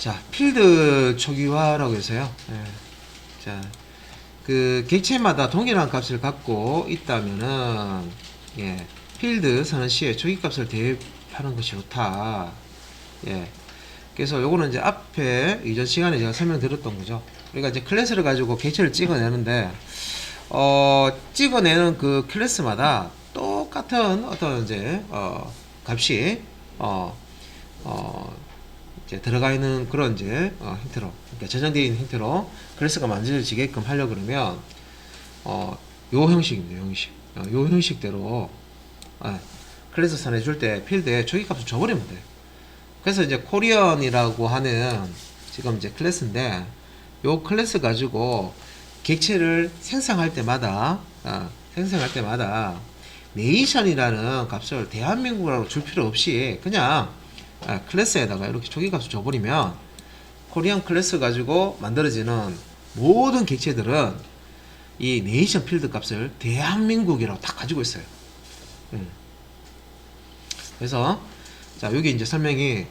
자, 필드 초기화라고 해서요. 예. 자, 그 객체마다 동일한 값을 갖고 있다면은 예, 필드 선언 시에 초기 값을 대입하는 것이 좋다. 예. 그래서 요거는 이제 앞에 이전 시간에 제가 설명드렸던 거죠. 그러니까 이제 클래스를 가지고 객체를 찍어내는데 찍어내는 그 클래스마다 똑같은 어떤 이제 값이 이제 들어가 있는 그런 이제 형태로, 그러니까 저장되어 있는 형태로 클래스가 만들어지게끔 하려 그러면 요 형식입니다. 요 형식. 요 형식대로 클래스 선해줄 때 필드에 초기 값을 줘버리면 돼요. 그래서 이제 코리언이라고 하는 지금 이제 클래스인데, 요 클래스 가지고 객체를 생성할 때마다 네이션이라는 값을 대한민국이라고 줄 필요 없이 그냥 클래스에다가 이렇게 초기 값을 줘버리면 코리안 클래스 가지고 만들어지는 모든 객체들은 이 네이션 필드 값을 대한민국이라고 딱 가지고 있어요. 그래서 자, 여기 이제 설명이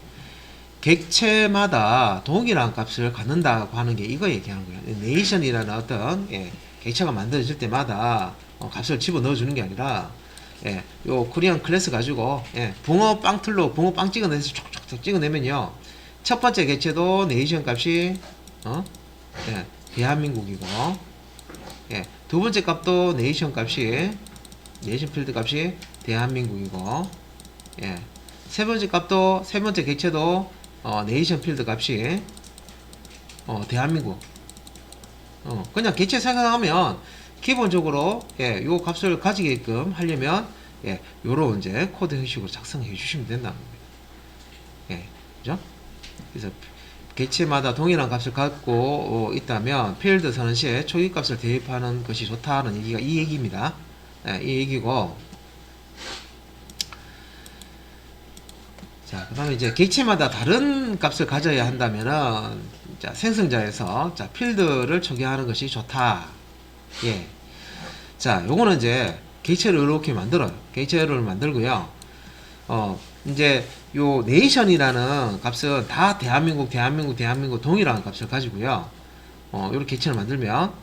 객체마다 동일한 값을 갖는다고 하는 게 이거 얘기하는 거예요. 네이션이라는 어떤 객체가 만들어질 때마다 값을 집어넣어 주는 게 아니라 요 코리안 클래스 가지고 붕어 빵틀로 붕어 빵 찍어내서 촉촉 찍어내면요, 첫 번째 객체도 네이션 값이 대한민국이고, 두 번째 값도 네이션 값이 네이션 필드 값이 대한민국이고, 세 번째 값도 세 번째 객체도 네이션 필드 값이 대한민국. 그냥 객체 생성하면 기본적으로 요 값을 가지게끔 하려면 요런 이제 코드 형식으로 작성해 주시면 된다는 겁니다. 그죠? 그래서 객체마다 동일한 값을 갖고 있다면 필드 선언 시에 초기 값을 대입하는 것이 좋다는 얘기가 이 얘기입니다. 이 얘기고, 자, 그 다음에 이제 객체마다 다른 값을 가져야 한다면은, 자, 생성자에서, 자, 필드를 초기화하는 것이 좋다. 예. 자, 요거는 이제 객체를 이렇게 만들어요. 객체를 만들고요. 이제 요 네이션이라는 값은 다 대한민국 동일한 값을 가지고요. 요렇게 객체를 만들면,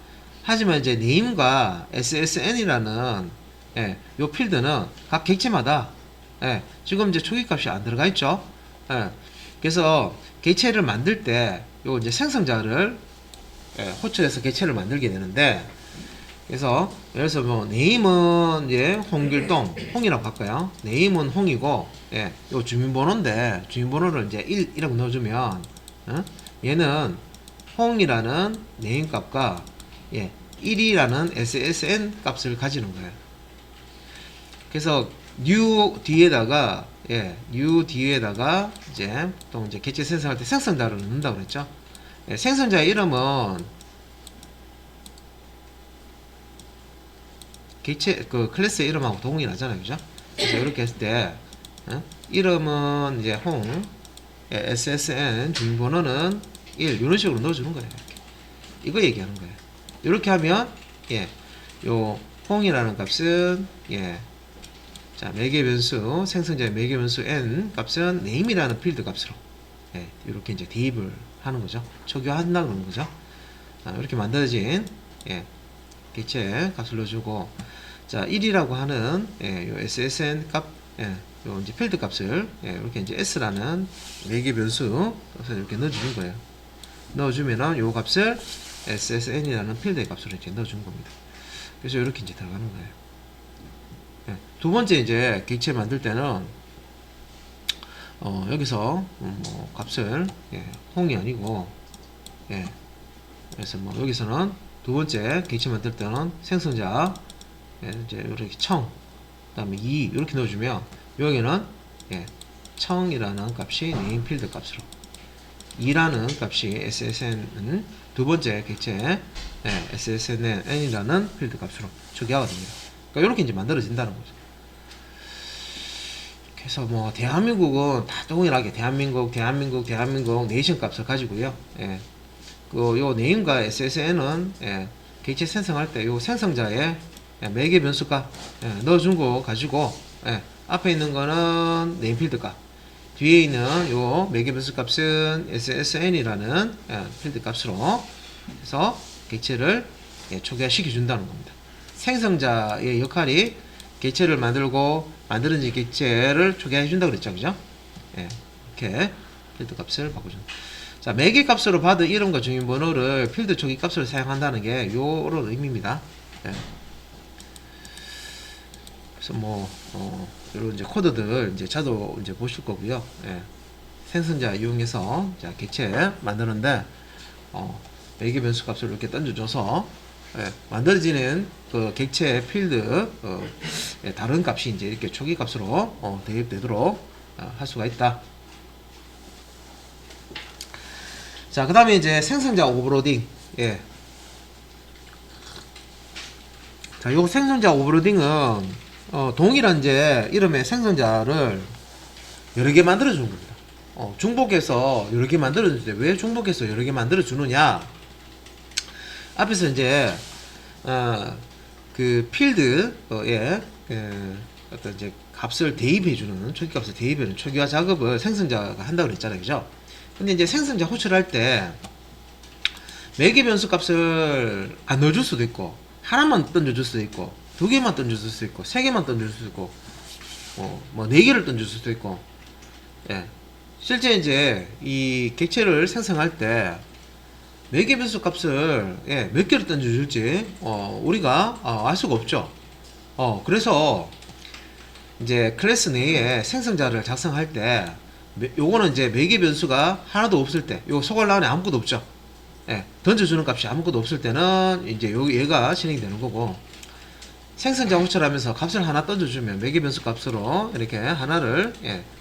하지만 이제 네임과 SSN이라는 요 필드는 각 객체마다 지금 이제 초기 값이 안 들어가 있죠. 그래서 객체를 만들 때 요 이제 생성자를 호출해서 객체를 만들게 되는데, 그래서 예를 들어서 뭐 네임은 이제 홍길동 홍이라고 할까요? 네임은 홍이고, 요 주민번호인데 주민번호를 이제 1이라고 넣어주면 얘는 홍이라는 네임 값과 1이라는 SSN 값을 가지는 거예요. 그래서 new 뒤에다가 new 뒤에다가 이제 또 이제 객체 생성할 때 생성자를 넣는다고 그랬죠. 생성자의 이름은 객체 그 클래스의 이름하고 동일하잖아요, 그죠? 그래서 이렇게 했을 때 이름은 이제 홍, SSN 주민번호는 1 이런 식으로 넣어주는 거예요. 이렇게. 이거 얘기하는 거예요. 이렇게 하면 요 홍이라는 값은 자, 매개 변수, 생성자의 매개 변수 n 값은 name이라는 필드 값으로 이렇게 이제 대입을 하는 거죠. 초기화한다는 그런 거죠. 이렇게 만들어진 객체 값을 넣어주고, 자, 1이라고 하는 요 SSN 값, 요 이제 필드 값을 이렇게 이제 s라는 매개 변수 값을 이렇게 넣어주는 거예요. 넣어주면은 요 값을 SSN이라는 필드의 값으로 이렇게 넣어준 겁니다. 그래서 이렇게 이제 들어가는 거예요. 두 번째 이제 객체 만들 때는 여기서 뭐 값을 홍이 아니고 그래서 뭐 여기서는 두 번째 객체 만들 때는 생성자 이제 이렇게 청, 그다음에 2 이렇게 넣어주면 여기는 청이라는 값이 네임 필드 값으로, 2라는 값이 SSN은 두 번째 객체 SSN이라는 필드 값으로 초기화가 됩니다. 그러니까 이렇게 이제 만들어진다는 거죠. 그래서 뭐 대한민국은 다 동일하게 대한민국 네이션 값을 가지고요. 요 네임과 SSN은 객체 생성할 때 요 생성자에 매개 변수값 넣어준 거 가지고 앞에 있는 거는 네임필드 값, 뒤에 있는 요 매개 변수 값은 SSN이라는 필드 값으로 해서 객체를 초기화시켜 준다는 겁니다. 생성자의 역할이 객체를 만들고 만들어진 객체를 초기화해 준다 그랬죠, 그죠? 이렇게 필드 값을 바꿔준다. 자, 매개 값으로 받은 이름과 주민번호를 필드 초기 값으로 사용한다는 게 요런 의미입니다. 그래서 뭐 이런 이제 코드들 이제 자도 이제 보실 거고요. 생성자 이용해서 자 객체 만드는데 매개 변수 값을 이렇게 던져줘서 만들어지는 그 객체 필드 다른 값이 이제 이렇게 초기 값으로 대입되도록 할 수가 있다. 자, 그 다음에 이제 생성자 오버로딩. 자, 요 생성자 오버로딩은 동일한 이제 이름의 생성자를 여러 개 만들어 주는 겁니다. 중복해서 여러 개 만들어 주는데 왜 중복해서 여러 개 만들어 주느냐? 앞에서 이제 그 필드에 어떤 이제 값을 대입해 주는 초기 값을 대입해 주는 초기화 작업을 생성자가 한다고 그랬잖아요, 그죠? 근데 이제 생성자 호출할 때 매개 변수 값을 안 넣어줄 수도 있고 하나만 던져줄 수도 있고 두 개만 던져줄 수도 있고 세 개만 던져줄 수도 있고 뭐 네 개를 던져줄 수도 있고 실제 이제 이 객체를 생성할 때 매개 변수 값을 몇 개를 던져줄지 우리가 알 수가 없죠. 그래서 이제 클래스 내에 생성자를 작성할 때 요거는 이제 매개 변수가 하나도 없을 때, 요 소괄 안에 아무것도 없죠. 던져주는 값이 아무것도 없을 때는 이제 얘가 실행이 되는 거고, 생성자 호출하면서 값을 하나 던져주면 매개 변수 값으로 이렇게 하나를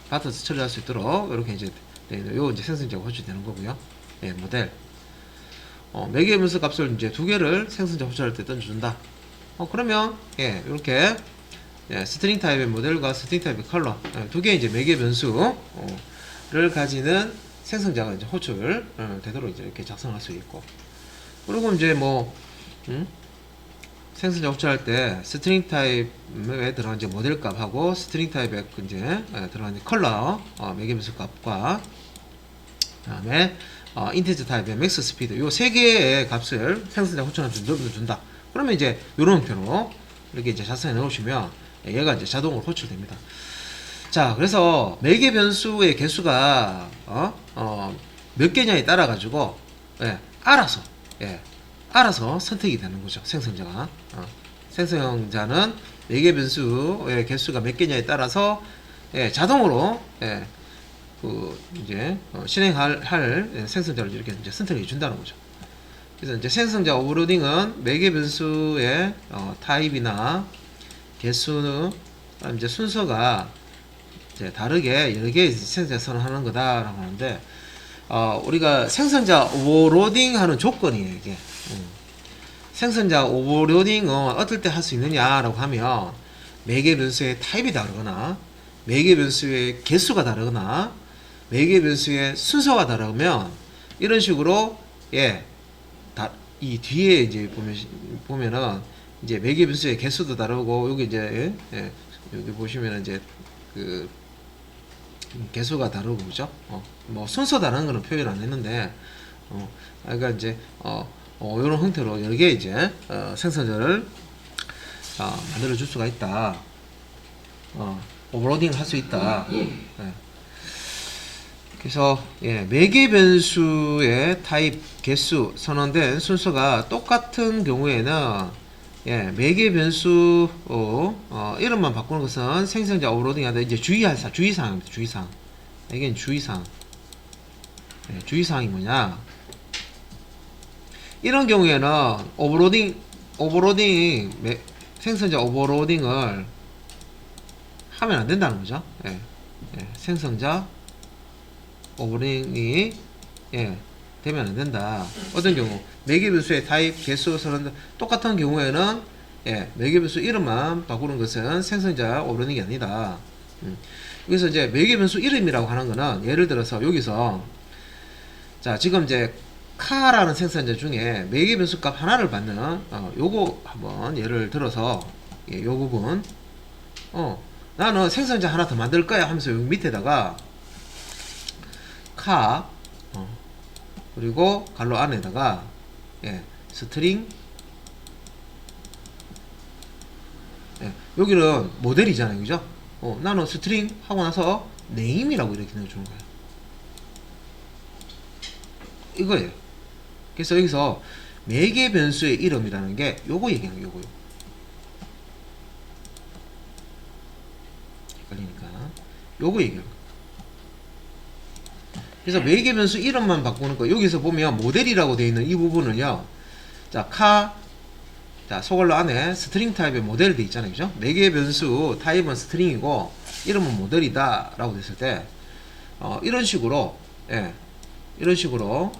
받아서 처리할 수 있도록 이렇게 이제 요 이제 생성자가 호출되는 거고요. 모델. 매개 변수 값을 이제 두 개를 생성자 호출할 때 던져준다. 그러면 이렇게 스트링 타입의 모델과 스트링 타입의 컬러 두 개의 이제 매개 변수를 가지는 생성자가 이제 호출 되도록 이제 이렇게 작성할 수 있고, 그리고 이제 뭐 생성자 호출할 때 스트링 타입에 들어간 이제 모델 값하고 스트링 타입에 이제 들어간 컬러 매개 변수 값과 그다음에 인티저 타입의 맥스 스피드 요 세 개의 값을 생성자 호출하면 준다. 그러면 이제 이런 형태로 이렇게 이제 작성해 놓으시면 얘가 이제 자동으로 호출됩니다. 자, 그래서 매개 변수의 개수가 몇 개냐에 따라 가지고 알아서 선택이 되는 거죠. 생성자가 생성자는 매개 변수의 개수가 몇 개냐에 따라서 자동으로 그 이제 실행할 생성자를 이렇게 이제 선택해 준다는 거죠. 그래서 이제 생성자 오버로딩은 매개 변수의 타입이나 개수는 이제 순서가 이제 다르게 여러 개의 생성자 선언하는 거다라고 하는데, 우리가 생성자 오버로딩 하는 조건이에요, 이게. 생성자 오버로딩은 어떨 때 할 수 있느냐라고 하면 매개 변수의 타입이 다르거나 매개 변수의 개수가 다르거나 매개 변수의 순서가 다르면 이런 식으로 이 뒤에 이제 보면은 이제 매개 변수의 개수도 다르고 여기 이제 여기 보시면은 이제 그 개수가 다르고 그죠? 뭐 순서 다른 거는 표현 안 했는데 그러니까 이제 이런 형태로 여러 개 이제 생성자를 만들어 줄 수가 있다. 오버로딩을 할 수 있다. 그래서 매개 변수의 타입, 개수, 선언된 순서가 똑같은 경우에는 매개 변수 이름만 바꾸는 것은 생성자 오버로딩이 아니라 이제 주의사항입니다. 주의사항. 이게 주의사항. 주의사항이 뭐냐? 이런 경우에는 생성자 오버로딩을 하면 안 된다는 거죠. 생성자 오버로딩이 되면 안 된다. 어떤 경우 매개 변수의 타입, 개수, 선언 똑같은 경우에는 매개 변수 이름만 바꾸는 것은 생성자 오버로딩이 아니다. 여기서 이제 매개 변수 이름이라고 하는 거는 예를 들어서 여기서 자 지금 이제 카라는 생성자 중에 매개 변수 값 하나를 받는 요거 한번 예를 들어서 요 부분 나는 생성자 하나 더 만들 거야 하면서 여기 밑에다가 카 그리고 괄호 안에다가 스트링 여기는 모델이잖아요, 그죠? 나는 스트링 하고 나서 네임이라고 이렇게 넣어주는 거예요. 이거예요. 그래서 여기서 매개 변수의 이름이라는 게 요거 얘기하는 요거. 헷갈리니까 요거 얘기하는 거. 그래서 매개 변수 이름만 바꾸는 거. 여기서 보면 모델이라고 되어 있는 이 부분을요. 자, 소괄호 안에 스트링 타입의 모델이 되어 있잖아요, 그죠? 매개 변수 타입은 스트링이고 이름은 모델이다 라고 됐을 때 이런 식으로 이런 식으로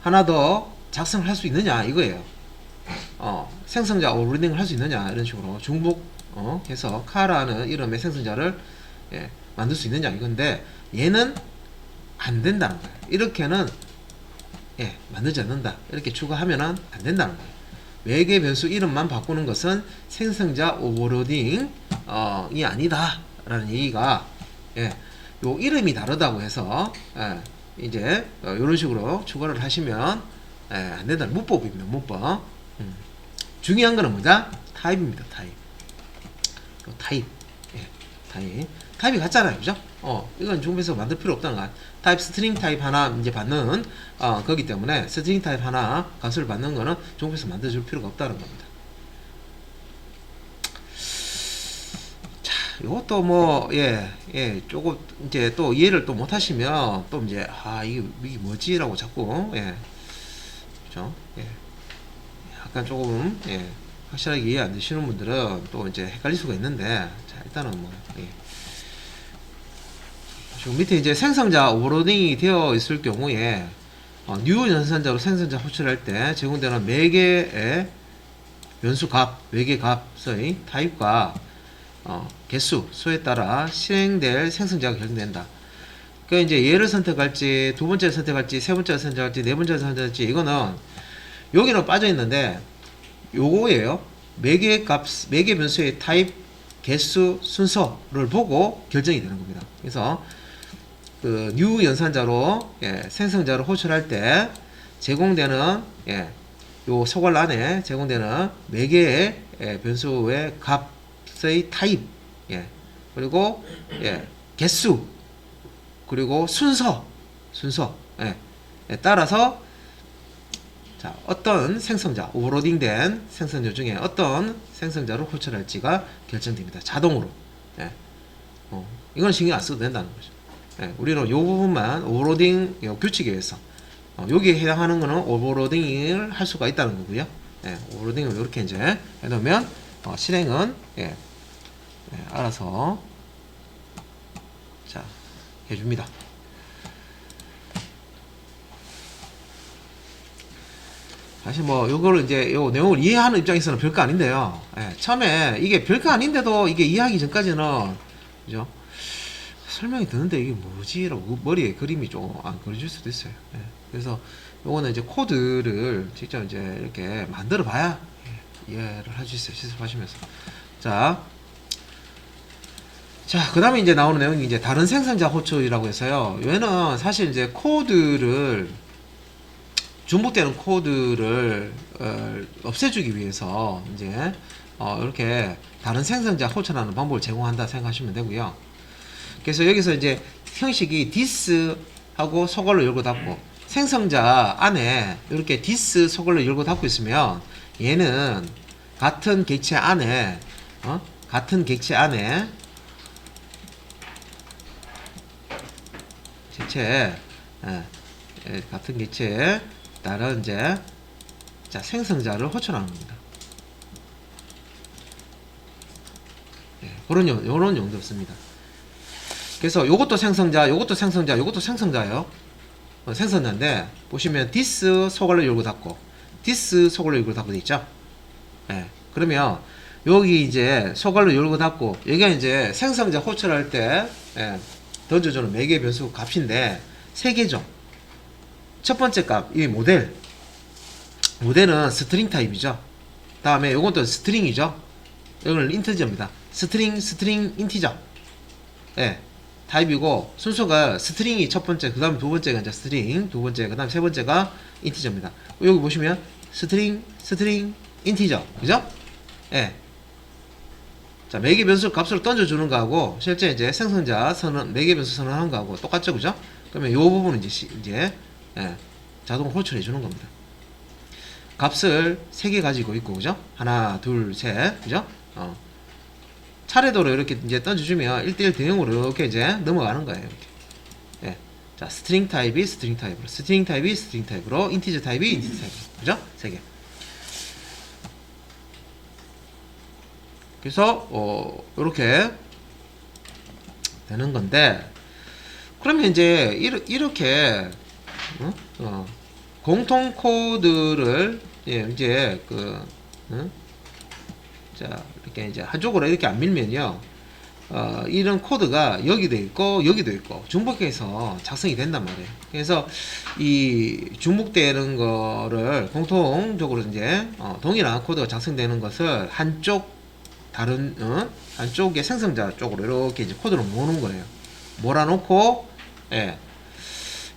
하나 더 작성을 할 수 있느냐 이거예요. 생성자 오버로딩을 할 수 있느냐 이런 식으로 중복 해서 카라는 이름의 생성자를 만들 수 있느냐 이건데 얘는 안 된다는 거예요. 이렇게는 만들지 않는다. 이렇게 추가하면은 안 된다는 거예요. 매개 변수 이름만 바꾸는 것은 생성자 오버로딩이 아니다 라는 얘기가 요 이름이 다르다고 해서 이제 이런 식으로 추가를 하시면 안 된다는 문법입니다. 문법. 중요한 거는 뭐다? 타입입니다. 타입. 타입. 타입이 같잖아요, 그죠? 이건 중국에서 만들 필요 없다는 거야. 타입 스트링 타입 하나 이제 받는 거기 때문에 스트링 타입 하나 값을 받는 거는 중국에서 만들어줄 필요가 없다는 겁니다. 자, 이것도 뭐 조금 이제 또 이해를 또 못하시면 또 이제 이게 뭐지라고 자꾸 그죠? 약간 조금 확실하게 이해 안 되시는 분들은 또 이제 헷갈릴 수가 있는데, 자 일단은 뭐 지금 밑에 이제 생성자 오버로딩이 되어 있을 경우에 new 연산자로 생성자 호출할 때 제공되는 매개의 변수 값, 매개 값의 타입과 개수, 수에 따라 실행될 생성자가 결정된다. 그러니까 이제 얘를 선택할지, 두 번째를 선택할지, 세 번째를 선택할지, 네 번째를 선택할지, 이거는 여기는 빠져 있는데 요거예요. 매개 값, 매개 변수의 타입, 개수, 순서를 보고 결정이 되는 겁니다. 그래서 그 new 연산자로 생성자를 호출할 때 제공되는 요 소괄 안에 제공되는 매개의 변수의 값의 타입, 그리고 개수, 그리고 순서에 따라서 자, 어떤 생성자, 오버로딩된 생성자 중에 어떤 생성자를 호출할지가 결정됩니다. 자동으로. 이건 신경 안 써도 된다는 거죠. 우리는 이 부분만 오버로딩 규칙에 의해서 여기에 해당하는 거는 오버로딩을 할 수가 있다는 거고요. 오버로딩을 이렇게 이제 해놓으면 실행은 알아서 자 해줍니다. 사실 뭐 요거를 이제 요 내용을 이해하는 입장에서는 별거 아닌데요. 처음에 이게 별거 아닌데도 이게 이해하기 전까지는 그죠? 설명이 드는데 이게 뭐지? 라고 머리에 그림이 좀 안 그려질 수도 있어요. 그래서 요거는 이제 코드를 직접 이제 이렇게 만들어 봐야 이해를 할 수 있어요. 실습하시면서. 자, 그 다음에 이제 나오는 내용이 이제 다른 생성자 호출이라고 해서요. 얘는 사실 이제 코드를 중복되는 코드를 없애주기 위해서 이제 이렇게 다른 생성자 호출하는 방법을 제공한다 생각하시면 되고요. 그래서 여기서 이제 형식이 this 하고 소괄호 열고 닫고 생성자 안에 이렇게 this 소괄호 열고 닫고 있으면 얘는 같은 객체 안에 같은 객체 따른 이제 생성자를 호출하는 겁니다. 그런 요런 용도 없습니다. 그래서 요것도 생성자, 요것도 생성자, 요것도 생성자예요. 생성자인데 보시면 this 소괄호 열고 닫고 this 소괄호 열고 닫고 돼 있죠. 그러면 여기 이제 소괄호 열고 닫고 여기가 이제 생성자 호출할 때 던져주는 매개 변수 값인데 세 개죠. 첫 번째 값, 이 모델은 스트링 타입이죠. 다음에 요것도 스트링이죠. 이거는 인티저입니다. 스트링 인티저. 타입이고 순서가 스트링이 첫 번째, 그 다음에 두 번째가 이제 스트링, 두 번째, 그 다음에 세 번째가 인티저입니다. 여기 보시면 스트링, 인티저, 그죠? 예. 자, 매개 변수 값을 던져주는 거하고 실제 이제 생성자 선언, 매개 변수 선언하는 거하고 똑같죠, 그죠? 그러면 이 부분은 이제 예, 자동 호출해 주는 겁니다. 값을 3개 가지고 있고, 그죠? 하나, 둘, 셋, 그죠? 차례대로 이렇게 이제 던져주면 1대1 대응으로 이렇게 이제 넘어가는 거예요, 이렇게. 예. 자, 스트링 타입이 스트링 타입으로, 스트링 타입이 스트링 타입으로, 인티저 타입이 인티저 타입으로, 그죠? 3개. 그래서 이렇게 되는 건데, 그러면 이제 이렇게 공통 코드를 이제 자, 이렇게 이제 한쪽으로 이렇게 안 밀면요, 이런 코드가 여기도 있고 여기도 있고 중복해서 작성이 된단 말이에요. 그래서 이 중복되는 거를 공통적으로 이제 동일한 코드가 작성되는 것을 한쪽의 생성자 쪽으로 이렇게 이제 코드를 모으는 거예요. 몰아놓고, 예,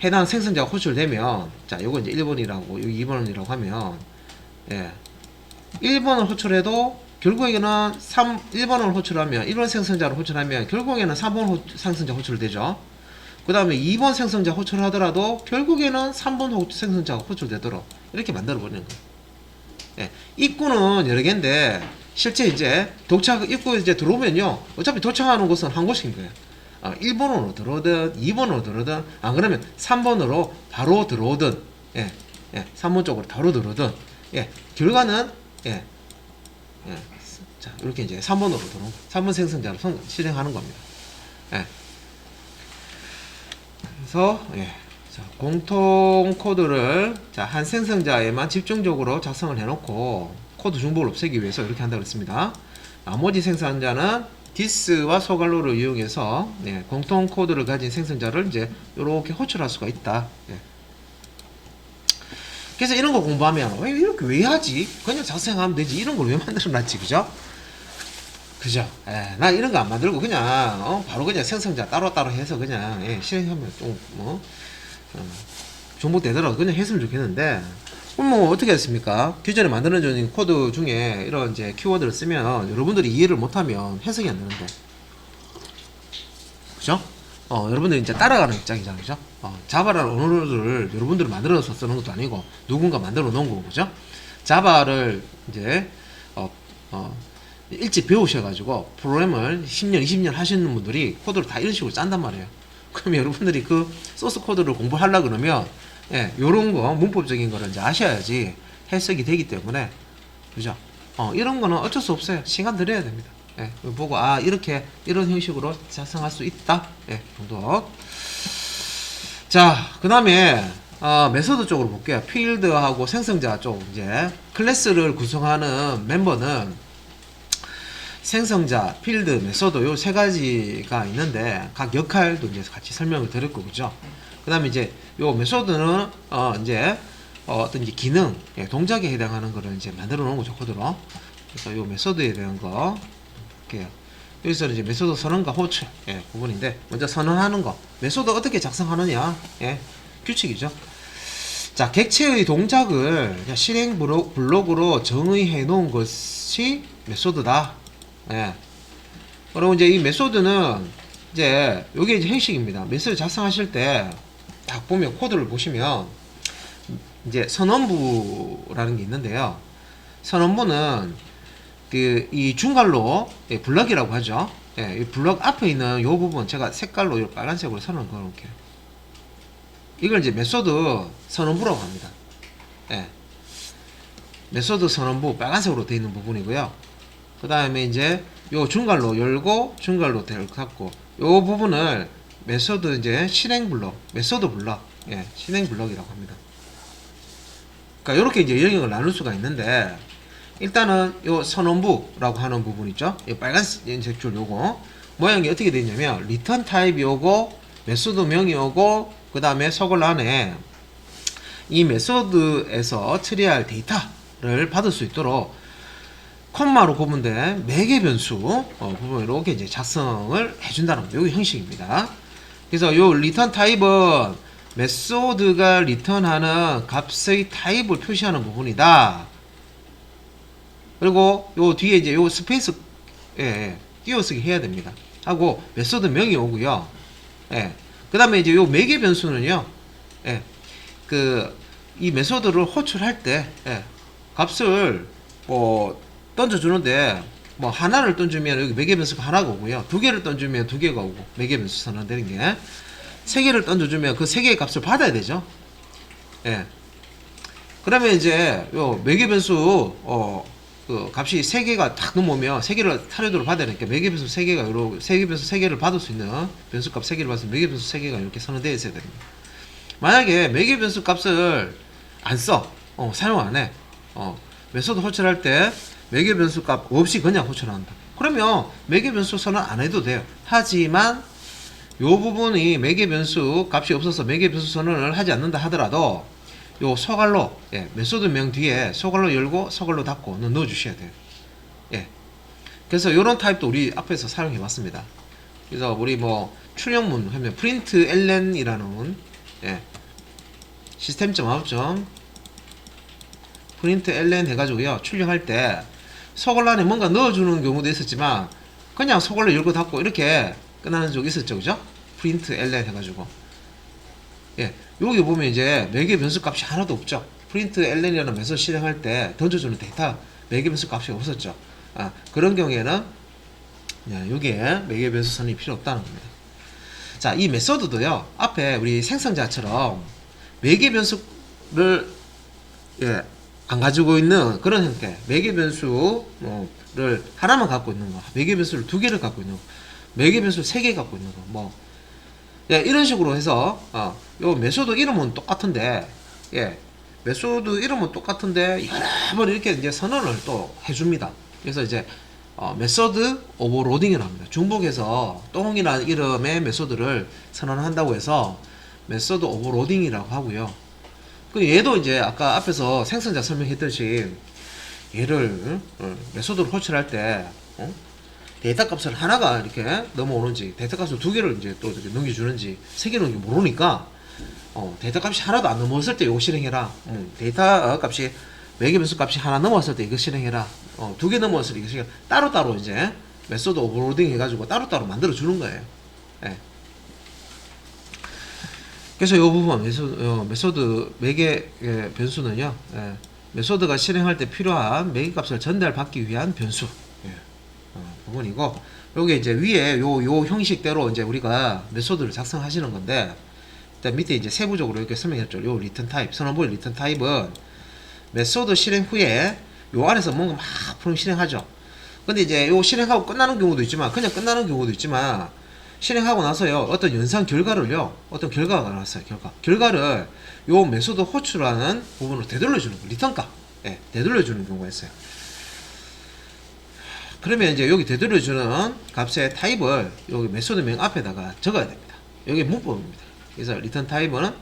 해당 생성자가 호출되면, 자, 요거 이제 1번이라고, 여기 2번이라고 하면, 예, 1번을 호출해도 결국에는 1번을 호출하면, 1번 생성자를 호출하면 결국에는 3번 생성자 호출되죠. 그 다음에 2번 생성자 호출하더라도 결국에는 3번 생성자가 호출되도록 이렇게 만들어 버리는 거예요. 예, 입구는 여러 개인데 실제 이제 입구 이제 들어오면요, 어차피 도착하는 곳은 한 곳인 거예요. 1번으로 들어오든 2번으로 들어오든 안 그러면 3번으로 바로 들어오든, 예, 3번 쪽으로 바로 들어오든, 예, 결과는, 예, 자, 이렇게 이제 3번으로 들어오고 3번 생성자로 실행하는 겁니다. 예. 그래서, 예, 자, 공통 코드를, 자, 한 생성자에만 집중적으로 작성을 해놓고 코드 중복을 없애기 위해서 이렇게 한다고 했습니다. 나머지 생성자는 디스와 소갈로를 이용해서, 예, 공통 코드를 가진 생성자를 이제 이렇게 호출할 수가 있다. 예. 그래서 이런 거 공부하면 이렇게 왜 하지? 그냥 작성하면 되지. 이런 걸 왜 만들어놨지, 그죠? 그죠? 예, 나 이런 거 안 만들고 그냥 바로 그냥 생성자 따로따로 해서 그냥, 예, 실행하면 좀 중복되더라도 그냥 했으면 좋겠는데, 그럼 뭐 어떻게 했습니까? 기존에 만들어진 코드 중에 이런 이제 키워드를 쓰면 여러분들이 이해를 못하면 해석이 안 되는데, 그죠? 여러분들이 이제 따라가는 입장이잖아요, 그죠? 자바라는 언어를 여러분들이 만들어서 쓰는 것도 아니고 누군가 만들어 놓은 거고, 그죠? 자바를 이제 일찍 배우셔가지고 프로그램을 10년, 20년 하시는 분들이 코드를 다 이런 식으로 짠단 말이에요. 그럼 여러분들이 그 소스 코드를 공부하려고 그러면, 예, 요런 거, 문법적인 거를 이제 아셔야지 해석이 되기 때문에, 그죠? 이런 거는 어쩔 수 없어요. 시간 들여야 됩니다. 예, 보고, 이렇게, 이런 형식으로 작성할 수 있다. 예, 정도. 자, 그 다음에, 메소드 쪽으로 볼게요. 필드하고 생성자 쪽, 이제, 클래스를 구성하는 멤버는 생성자, 필드, 메소드 요 세 가지가 있는데 각 역할도 이제 같이 설명을 드렸고, 그죠? 그 다음에 이제 요 메소드는 이제 어떤 이제 기능, 예, 동작에 해당하는 거를 이제 만들어 놓은 거죠, 코드로. 그래서 요 메소드에 대한 거 볼게요. 여기서는 이제 메소드 선언과 호출, 예, 부분인데 먼저 선언하는 거, 메소드 어떻게 작성하느냐, 예, 규칙이죠. 자, 객체의 동작을 실행 블록으로 정의해 놓은 것이 메소드다. 예. 그럼 이제 이 메소드는 이제 요게 이제 형식입니다. 메소드 작성하실 때 딱 보면 코드를 보시면 이제 선언부라는 게 있는데요. 선언부는 이 중괄로, 예, 블럭이라고 하죠. 예, 이 블럭 앞에 있는 요 부분 제가 색깔로 이 빨간색으로 선을 그어놓을게요. 이걸 이제 메소드 선언부라고 합니다. 예. 메소드 선언부 빨간색으로 되어 있는 부분이고요. 그 다음에 이제 요 중괄로 열고 중괄로 닫고 요 부분을 메소드 이제 실행 블럭, 메소드 블럭, 예, 실행 블럭이라고 합니다. 그러니까 이렇게 이제 영역을 나눌 수가 있는데, 일단은 요 선언부라고 하는 부분 있죠. 이 빨간색 줄 요거 모양이 어떻게 되어 있냐면 리턴 타입이 오고 메소드명이 오고 그 다음에 서글 안에 이 메소드에서 처리할 데이터를 받을 수 있도록 콤마로 구분된 매개 변수 부분을 이렇게 이제 작성을 해준다는 거, 요게 형식입니다. 그래서 요 리턴 타입은 메소드가 리턴하는 값의 타입을 표시하는 부분이다. 그리고 요 뒤에 이제 요 스페이스 띄어쓰기 해야 됩니다. 하고 메소드 명이 오고요. 그 다음에 이제 요 매개 변수는요. 이 메소드를 호출할 때 값을 던져주는데 뭐 하나를 던지면 여기 매개 변수가 하나가 오고요. 두 개를 던지면 두 개가 오고 매개 변수 선언되는 게 세 개를 던져주면 그 세 개의 값을 받아야 되죠. 그러면 이제 요 매개 변수 그 값이 세 개가 딱 넘으면 세 개를 타르도를 받아야 되니까 매개 변수 세 개가 요렇게 세 개 변수 세 개를 받을 수 있는 변수 값 세 개를 받을 수 있는 매개 변수 세 개가 이렇게 선언되어 있어야 됩니다. 만약에 매개 변수 값을 안 써, 사용 안 해, 메소드 호출할 때 매개 변수 값 없이 그냥 호출한다. 그러면 매개 변수 선언 안 해도 돼요. 하지만 요 부분이 매개 변수 값이 없어서 매개 변수 선언을 하지 않는다 하더라도 요 소갈로 메소드 명 뒤에 소갈로 열고 소갈로 닫고 넣어 주셔야 돼요. 그래서 요런 타입도 우리 앞에서 사용해 봤습니다. 그래서 우리 뭐 출력문 하면 프린트 ln이라는 시스템점 아웃점 프린트 ln 해가지고요 출력할 때 소갈로 안에 뭔가 넣어주는 경우도 있었지만 그냥 소갈로 열고 닫고 이렇게 끝나는 적 있었죠, 그죠? 프린트 ln 해가지고 여기 보면 이제 매개 변수 값이 하나도 없죠. 프린트 ln이라는 메소드 실행할 때 던져주는 데이터 매개 변수 값이 없었죠. 그런 경우에는 여기에 매개 변수 선이 필요 없다는 겁니다. 자, 이 메소드도요 앞에 우리 생성자처럼 매개 변수를 안 가지고 있는 그런 형태, 매개 변수를 하나만 갖고 있는 거, 매개 변수를 두 개를 갖고 있는 거, 매개 변수를 세 개 갖고 있는 거, 이런 식으로 해서 요 메소드 이름은 똑같은데 메소드 이름은 똑같은데 여러 번 이렇게 이제 선언을 또 해줍니다. 그래서 이제 메소드 오버로딩이라고 합니다. 중복해서 똥이라는 이름의 메소드를 선언한다고 해서 메소드 오버로딩이라고 하고요. 그 얘도 이제 아까 앞에서 생성자 설명했듯이 얘를 메소드를 호출할 때 데이터 값을 하나가 이렇게 넘어오는지 데이터 값을 두 개를 이제 또 이렇게 넘겨주는지 세 개를 모르니까 데이터 값이 하나도 안 넘어왔을 때 이거 실행해라. 데이터 값이 매개 변수 값이 하나 넘어왔을 때 이거 실행해라. 두 개 넘어왔을 때 이거 실행. 따로따로 이제 메소드 오버로딩 해가지고 따로따로 만들어 주는 거예요. 그래서 이 부분 메소드 매개 변수는요 메소드가 실행할 때 필요한 매개 값을 전달받기 위한 변수 부분이고, 요게 이제 위에 요 형식대로 이제 우리가 메소드를 작성하시는 건데, 일단 밑에 이제 세부적으로 이렇게 설명했죠. 요 리턴 타입, 선언보의 리턴 타입은 메소드 실행 후에 요 안에서 뭔가 막 프로그램 실행하죠. 근데 이제 요 실행하고 끝나는 경우도 있지만, 그냥 끝나는 경우도 있지만, 실행하고 나서요, 어떤 연산 결과를요, 어떤 결과가 나왔어요, 결과를 요 메소드 호출하는 부분을 되돌려주는 거, 리턴 값, 되돌려주는 경우가 있어요. 그러면 이제 여기 되돌려주는 값의 타입을 여기 메소드명 앞에다가 적어야 됩니다. 여기 문법입니다. 그래서 리턴 타입은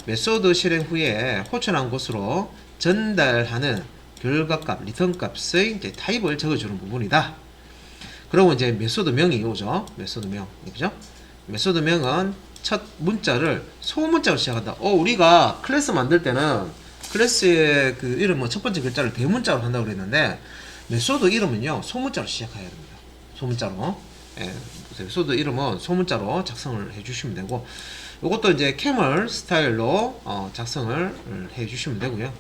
메소드 실행 후에 호출한 곳으로 전달하는 결과값, 리턴 값의 이제 타입을 적어주는 부분이다. 그리고 이제 메소드명이 오죠. 메소드명, 그죠? 메소드명은 첫 문자를 소문자로 시작한다. 우리가 클래스 만들 때는 클래스의 그 이름 첫 번째 글자를 대문자로 한다고 그랬는데, 메소드 이름은요 소문자로 시작해야 됩니다. 소문자로. 메소드 이름은 소문자로 작성을 해주시면 되고, 이것도 이제 캐멀 스타일로 작성을 해주시면 되고요.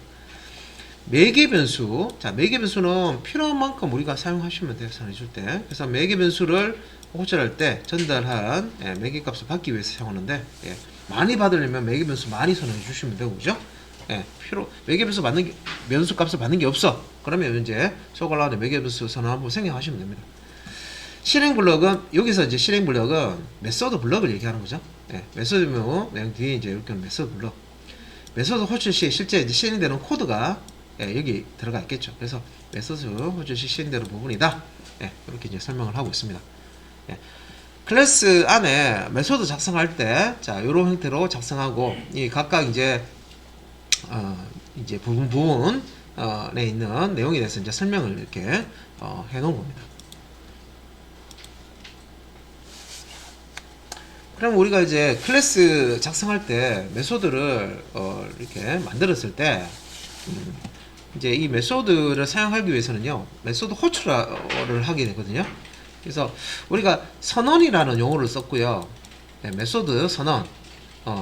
매개 변수, 자 매개 변수는 필요한 만큼 우리가 사용하시면 돼요. 선언해줄 때. 그래서 매개 변수를 호출할 때 전달한 매개 값을 받기 위해서 사용하는데, 많이 받으려면 매개 변수 많이 선언해 주시면 되고, 그죠? 매개 변수 변수 값을 받는 게 없어. 그러면 이제 소갈라운드 매개 변수 선언 한번 생략하시면 됩니다. 실행 블럭은, 여기서 이제 실행 블럭은 메소드 블럭을 얘기하는 거죠. 메소드명 맨 뒤에 이제 이렇게 메소드 블럭. 메소드 호출 시 실제 이제 실행되는 코드가 여기 들어가 있겠죠. 그래서 메소드 호출 시 실행되는 부분이다. 이렇게 이제 설명을 하고 있습니다. 클래스 안에 메소드 작성할 때, 자, 요런 형태로 작성하고, 이 각각 이제 부분에 있는 내용에 대해서 이제 설명을 이렇게 해 놓은 겁니다. 그럼 우리가 이제 클래스 작성할 때 메소드를 이렇게 만들었을 때 이제 이 메소드를 사용하기 위해서는요, 메소드 호출을 하게 되거든요. 그래서 우리가 선언이라는 용어를 썼고요. 네, 메소드 선언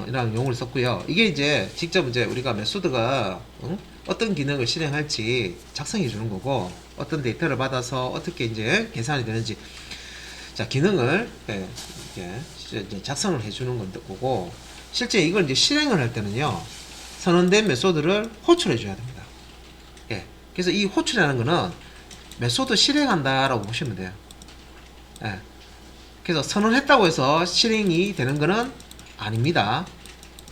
이라는 용어를 썼고요. 이게 이제 직접 이제 우리가 메소드가 어떤 기능을 실행할지 작성해 주는 거고, 어떤 데이터를 받아서 어떻게 이제 계산이 되는지, 자, 기능을 이제 작성을 해 주는 거고, 실제 이걸 이제 실행을 할 때는요, 선언된 메소드를 호출해 줘야 됩니다. 예. 그래서 이 호출이라는 거는 메소드 실행한다라고 보시면 돼요. 예. 그래서 선언했다고 해서 실행이 되는 거는 아닙니다.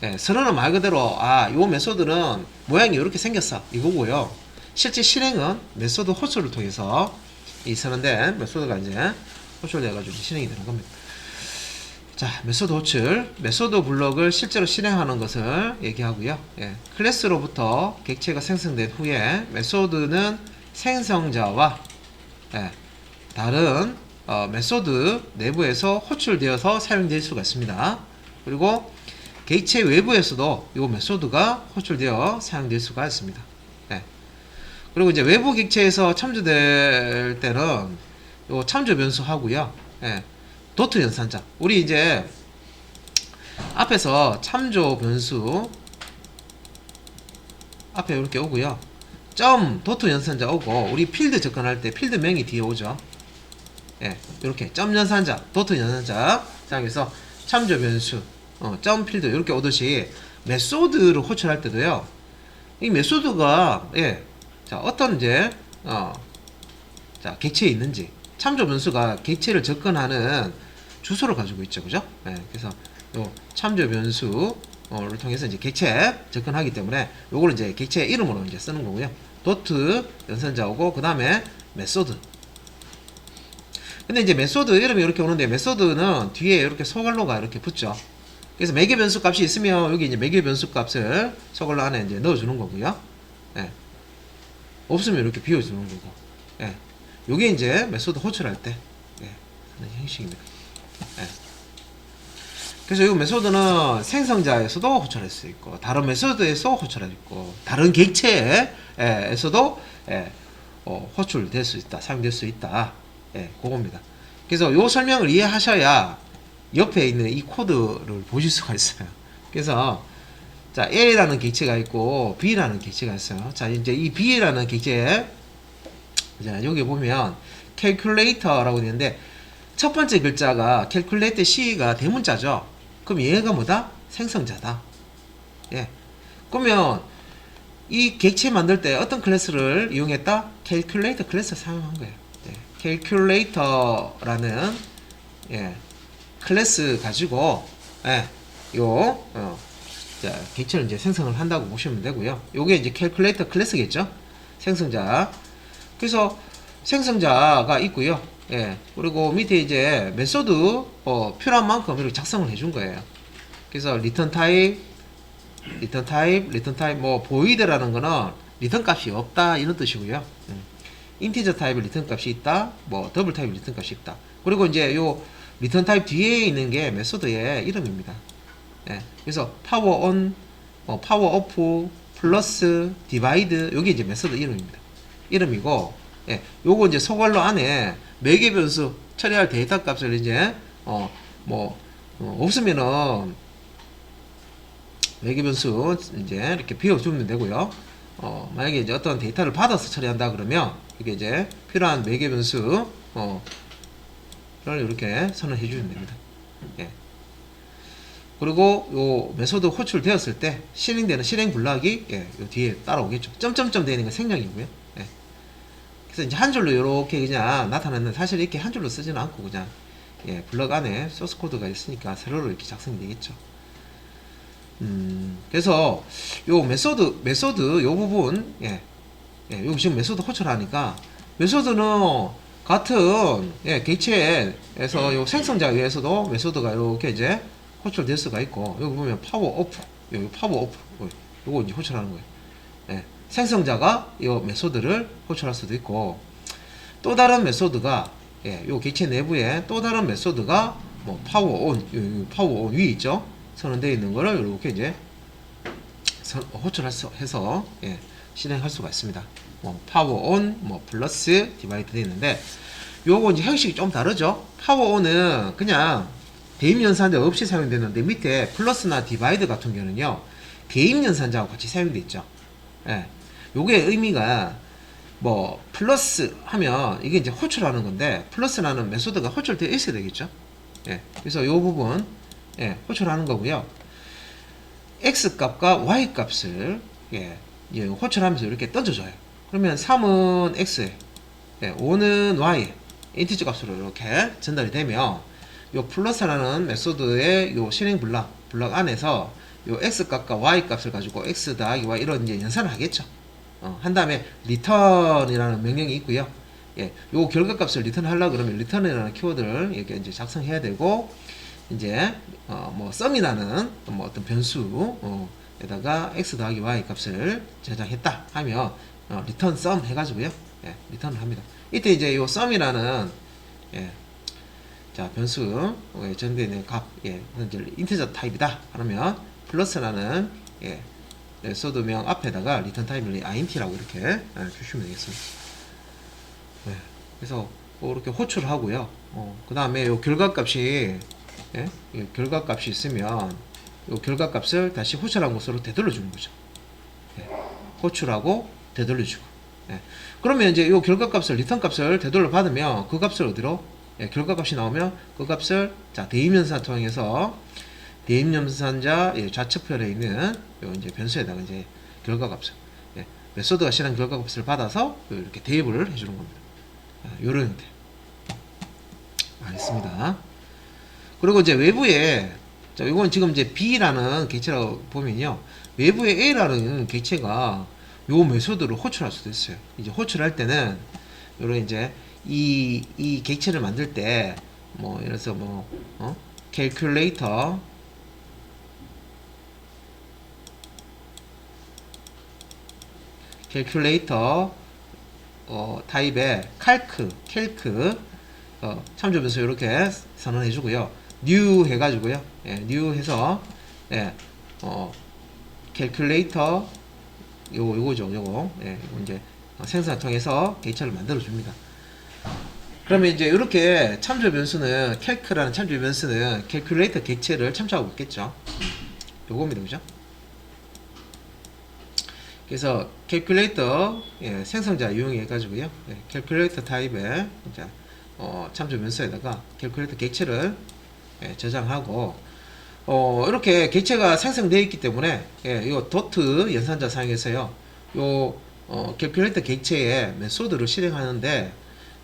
예. 선언은 말 그대로 요 메소드는 모양이 이렇게 생겼어 이거고요. 실제 실행은 메소드 호출을 통해서 이 선언된 메소드가 이제 호출돼가지고 실행이 되는 겁니다. 자, 메소드 호출, 메소드 블록을 실제로 실행하는 것을 얘기하고요. 예, 클래스로부터 객체가 생성된 후에 메소드는 생성자와 다른 메소드 내부에서 호출되어서 사용될 수가 있습니다. 그리고 객체 외부에서도 이 메소드가 호출되어 사용될 수가 있습니다. 예. 그리고 이제 외부 객체에서 참조될 때는 요 참조 변수 하고요. 예. 도트 연산자. 우리 이제 앞에서 참조 변수 앞에 이렇게 오고요. 점 도트 연산자 오고, 우리 필드 접근할 때 필드명이 뒤에 오죠. 예, 이렇게 점 연산자, 도트 연산자 사용해서 참조 변수, 점 필드 이렇게 오듯이 메소드를 호출할 때도요. 이 메소드가 자, 어떤 이제 자, 객체에 있는지, 참조 변수가 객체를 접근하는 주소를 가지고 있죠, 그죠? 그래서 요 참조 변수를 통해서 이제 객체 접근하기 때문에 요거를 이제 객체 이름으로 이제 쓰는 거고요. 도트 연산자 오고, 그 다음에 메소드. 근데 이제 메소드 이름이 이렇게 오는데, 메소드는 뒤에 이렇게 소괄로가 이렇게 붙죠. 그래서 매개 변수 값이 있으면 여기 이제 매개 변수 값을 소괄로 안에 이제 넣어주는 거고요. 없으면 이렇게 비워주는 거고. 요게 이제 메소드 호출할 때 하는 형식입니다. 그래서 이 메소드는 생성자에서도 호출할 수 있고, 다른 메소드에서 호출할 수 있고, 다른 객체에서도 호출될 수 있다, 사용될 수 있다. 그겁니다. 그래서 이 설명을 이해하셔야 옆에 있는 이 코드를 보실 수가 있어요. 그래서 자, A라는 객체가 있고 B라는 객체가 있어요. 자, 이제 이 B라는 객체, 자, 여기 보면 calculator라고 되는데, 첫 번째 글자가 calculate C가 대문자죠. 그럼 얘가 뭐다? 생성자다. 그러면 이 객체 만들 때 어떤 클래스를 이용했다? calculator 클래스를 사용한 거예요. calculator라는 클래스 가지고 자, 객체를 이제 생성을 한다고 보시면 되고요. 요게 이제 calculator 클래스겠죠? 생성자. 그래서 생성자가 있고요. 그리고 밑에 이제 메소드 필요한 만큼 이렇게 작성을 해준 거예요. 그래서 return type, 뭐 void라는 거는 리턴 값이 없다 이런 뜻이고요. 인티저 타입의 리턴 값이 있다, 뭐 더블 타입의 리턴 값이 있다. 그리고 이제 요 리턴 타입 뒤에 있는 게 메소드의 이름입니다. 그래서 파워 온, 파워 오프, 플러스, 디바이드, 요게 이제 메소드 이름이고, 요거 이제 소괄로 안에 매개 변수 처리할 데이터 값을 이제 없으면은 매개 변수 이제 이렇게 비워주면 되고요. 만약에 이제 어떤 데이터를 받아서 처리한다 그러면 이게 이제 필요한 매개 변수 를 이렇게 선언해 주시면 됩니다. 그리고 요 메소드 호출되었을 때 실행되는 실행 블락이 요 뒤에 따라오겠죠. 점점점 되는 건 생략이고요. 그래서 이제 한 줄로 이렇게 그냥 나타나는, 사실 이렇게 한 줄로 쓰지는 않고 그냥 블럭 안에 소스 코드가 있으니까 세로로 이렇게 작성이 되겠죠. 그래서 요 메소드 요 부분 요 지금 메소드 호출하니까, 메소드는 같은 객체에서 요 생성자 위에서도 메소드가 이렇게 이제 호출될 수가 있고, 여기 보면 파워 오프, 여기 파워 오프, 요거 이제 호출하는 거예요. 생성자가 이 메소드를 호출할 수도 있고, 또 다른 메소드가 요 객체 내부에 또 다른 메소드가 뭐 파워 온 위에 있죠. 선언되어 있는 거를 이렇게 이제 호출해서 예, 실행할 수가 있습니다. 뭐 파워 온, 뭐 플러스 디바이드 되어 있는데 요거 이제 형식이 좀 다르죠. 파워 온은 그냥 대입 연산자 없이 사용되는데 밑에 플러스나 디바이드 같은 경우는요 대입 연산자하고 같이 사용되어 있죠. 예, 요게 의미가 뭐 플러스 하면 이게 이제 호출하는 건데 플러스라는 메소드가 호출되어 있어야 되겠죠. 예, 그래서 요 부분 예, 호출하는 거고요. x 값과 y 값을 예, 호출하면서 이렇게 던져줘요. 그러면 3은 x, 예, 5는 y, 인티저 값으로 이렇게 전달이 되면 요 플러스라는 메소드의 요 실행 블럭 안에서 요 x 값과 y 값을 가지고 x 더하기 y 이런 이제 연산을 하겠죠. 한 다음에 return이라는 명령이 있고요. 예, 요 결과값을 리턴 하려고 그러면 return이라는 키워드를 이렇게 이제 작성해야 되고, 이제 뭐 sum이라는 뭐 어떤 변수 에다가 x 더하기 y 값을 저장했다 하면 return sum 해가지고요. 예, 리턴을 합니다. 이때 이제 요 sum이라는 예, 자 변수 저장되어 있는 값, 예, 이제 인티저 타입이다. 그러면 플러스라는 예, 메소드명 앞에다가 리턴 타입을 int라고 이렇게 주시면 되겠습니다. 네, 그래서 이렇게 호출을 하고요. 그 다음에 요 결과값이 예? 결과값이 있으면 요 결과값을 다시 호출한 곳으로 되돌려 주는 거죠. 예, 호출하고 되돌려 주고. 예, 그러면 이제 요 결과값을 리턴 값을 되돌려 받으면 그 값을 어디로? 예, 결과값이 나오면 그 값을 자 대입연산 통해서 대입연산자 예, 좌측편에 있는 요 이제 변수에다가 이제 결과값을 예, 메소드가 실행 결과값을 받아서 이렇게 대입을 해주는 겁니다. 요런 형태. 알겠습니다. 그리고 이제 외부에 자 이건 지금 이제 B라는 객체라고 보면요, 외부에 A라는 객체가 요 메소드를 호출할 수도 있어요. 이제 호출할 때는 요런 이제 이 객체를 만들 때 뭐 예를 들어서 뭐 calculator 타입의 calc 참조 변수 이렇게 선언해 주고요. new 해가지고요. 예, new 해서 예, calculator 요거죠. 요거 예, 이제 생성을 통해서 객체를 만들어 줍니다. 그러면 이제 이렇게 참조 변수는 calc라는 참조 변수는 calculator 객체를 참조하고 있겠죠. 요겁니다, 그죠? 그래서 calculator 예, 생성자 이용해 가지고요. 예, calculator 타입의 이제 참조 변수에다가 calculator 객체를 예, 저장하고 이렇게 객체가 생성되어 있기 때문에 예, 요 도트 연산자 사용해서요. 요 calculator 객체의 메소드를 실행하는데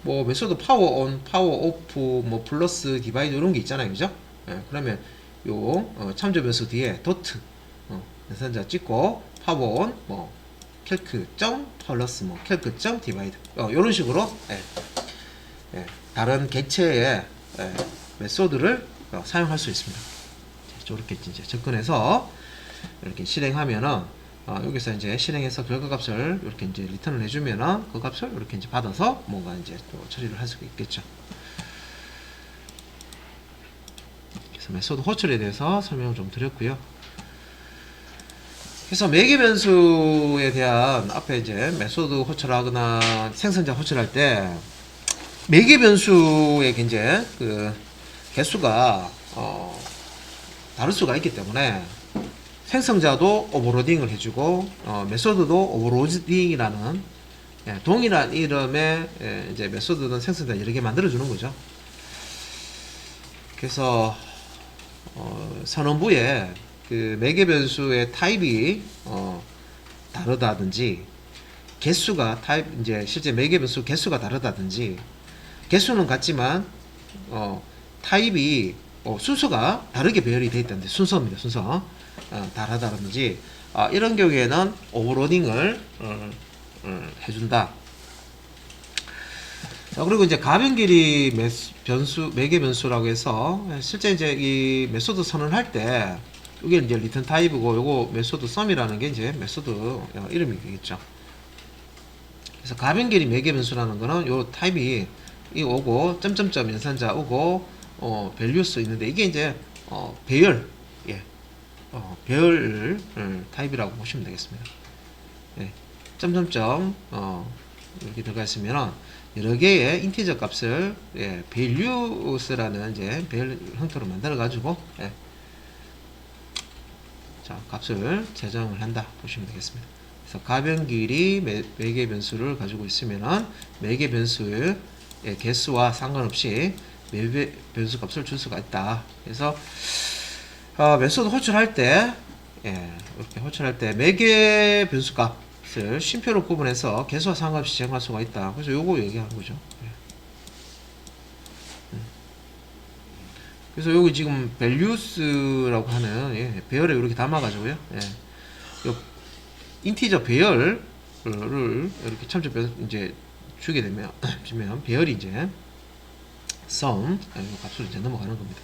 뭐 메소드 파워 온, 파워 오프, 뭐 플러스, 디바이드 이런 게 있잖아요, 그죠? 예, 그러면 요 참조 변수 뒤에 도트 연산자 찍고 파워 온, 뭐 calc 점 플러스, 뭐 calc 점 디바이드 이런 식으로 예, 예, 다른 객체의 예, 메소드를 사용할 수 있습니다. 이렇게 이제 접근해서 이렇게 실행하면은 여기서 이제 실행해서 결과값을 이렇게 이제 리턴을 해주면은 그 값을 이렇게 이제 받아서 뭔가 이제 또 처리를 할 수가 있겠죠. 그래서 메소드 호출에 대해서 설명을 좀 드렸고요. 그래서 매개 변수에 대한 앞에 이제 메소드 호출하거나 생성자 호출할 때 매개 변수의 이제 그 개수가 다를 수가 있기 때문에 생성자도 오버로딩을 해주고 메소드도 오버로딩이라는 예, 동일한 이름의 예, 이제 메소드는 생성자 여러 개 만들어주는 거죠. 그래서 선언부에 그 매개 변수의 타입이 다르다든지 개수가 타입 이제 실제 매개 변수 개수가 다르다든지 개수는 같지만 타입이 순서가 다르게 배열이 되어 있다는데 순서입니다. 순서 다르다든지 이런 경우에는 오버로딩을 해준다. 자, 그리고 이제 가변 길이 변수 매개 변수라고 해서 실제 이제 이 메소드 선언할 때 이게 이제 리턴 타입이고 요거 메소드 썸이라는 게 이제 메소드 이름이 되겠죠. 그래서 가변 길이 매개 변수라는 거는 요 타입이 이 오고 점점점 연산자 오고 values 있는데 이게 이제 배열, 예, 배열 타입이라고 보시면 되겠습니다. 예, 점점점 이렇게 들어가 있으면 여러 개의 인티저 값을 values라는 이제 배열 형태로 만들어 가지고 자, 값을 제정을 한다 보시면 되겠습니다. 그래서 가변 길이 매개 변수를 가지고 있으면은 매개 변수의 개수와 상관없이 매개 변수 값을 줄 수가 있다. 그래서 메소드 호출할 때 이렇게 호출할 때 매개 변수 값을 쉼표로 구분해서 개수와 상관없이 제공할 수가 있다. 그래서 요거 얘기하는 거죠. 그래서 여기 지금 values라고 하는 배열에 이렇게 담아가지고요. 요 인티저 배열을 이렇게 참조 이제 주게 되면 주면 배열이 이제 sum 값으로 이제 넘어가는 겁니다.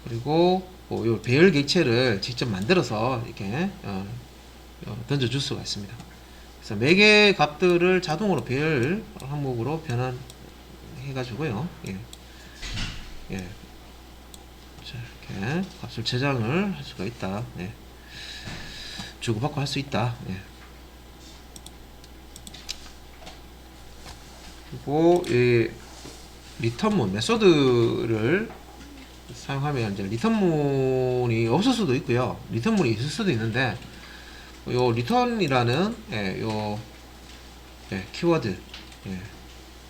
그리고 요 배열 객체를 직접 만들어서 이렇게 던져줄 수가 있습니다. 그래서 매개 값들을 자동으로 배열 항목으로 변환해가지고요. 자, 이렇게 값을 저장을 할 수가 있다. 주고받고 할 수 있다. 그리고 이 리턴문 메소드를 사용하면 이제 리턴문이 없을 수도 있고요. 리턴문이 있을 수도 있는데 요 리턴이라는 요 키워드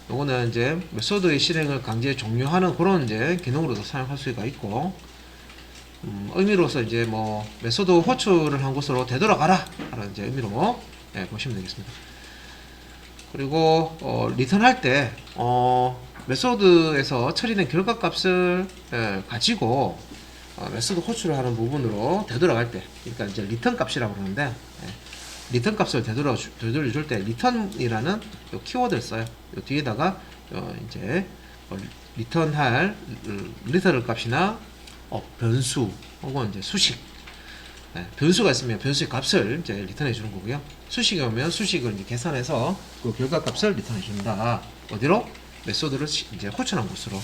요거는 이제 메소드의 실행을 강제 종료하는 그런 이제 기능으로도 사용할 수가 있고 의미로서 이제 뭐 메소드 호출을 한 곳으로 되돌아가라 라는 이제 의미로 보시면 되겠습니다. 그리고 리턴할 때 메소드에서 처리된 결과값을 가지고 메소드 호출을 하는 부분으로 되돌아갈 때, 그러니까 이제 리턴 값이라고 그러는데 리턴 값을 되돌려줄 때 리턴이라는 요 키워드를 써요. 요 뒤에다가 이제 리턴할 리터럴 값이나 변수 혹은 이제 수식, 변수가 있으면 변수의 값을 이제 리턴해 주는 거고요. 수식이 오면 수식을 이제 계산해서 그 결과 값을 리턴해 준다. 어디로? 메소드를 이제 호출한 곳으로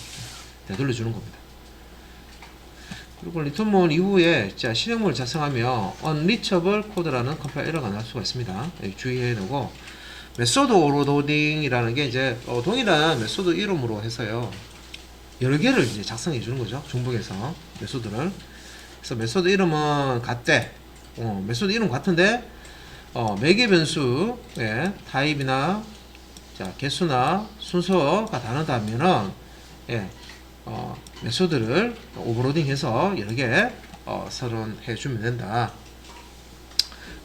되돌려 주는 겁니다. 그리고 리턴문 이후에 자, 실행문을 작성하며 unreachable code라는 컴파일 에러가 날 수가 있습니다. 주의해야 되고 메소드 오버로딩이라는 게 이제 동일한 메소드 이름으로 해서요 여러 개를 이제 작성해 주는 거죠. 중복해서 메소드를. 그래서 메소드 이름은 같대. 메소드 이름 같은데 매개 변수 타입이나 자, 개수나 순서가 다르다면은 메소드를 오버로딩해서 여러 개 설원해 주면 된다.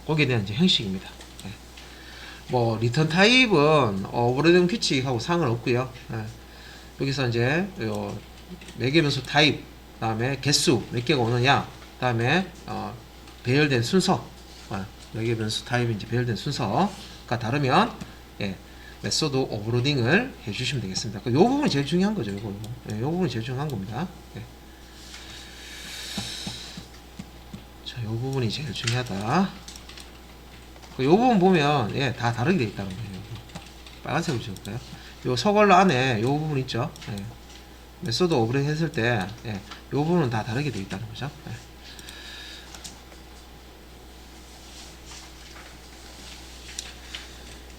거기에 대한 이제 형식입니다. 뭐 리턴 타입은 오버로딩 규칙하고 상관없고요. 여기서 이제 매개 변수 타입, 다음에 개수 몇 개가 오느냐, 다음에 배열된 순서, 매개 변수 타입이 이제 배열된 순서가 다르면 메소드 오버로딩을 해주시면 되겠습니다. 이 부분이 제일 중요한 거죠. 이 부분이 제일 중요한 겁니다. 자, 이 부분이 제일 중요하다. 이 부분 보면 다 다르게 되어 있다는 거예요. 빨간색으로 적을까요? 요 서걸로 안에 이 부분 있죠. 메소드 오버로딩 했을 때 이 부분은 다 다르게 되어 있다는 거죠.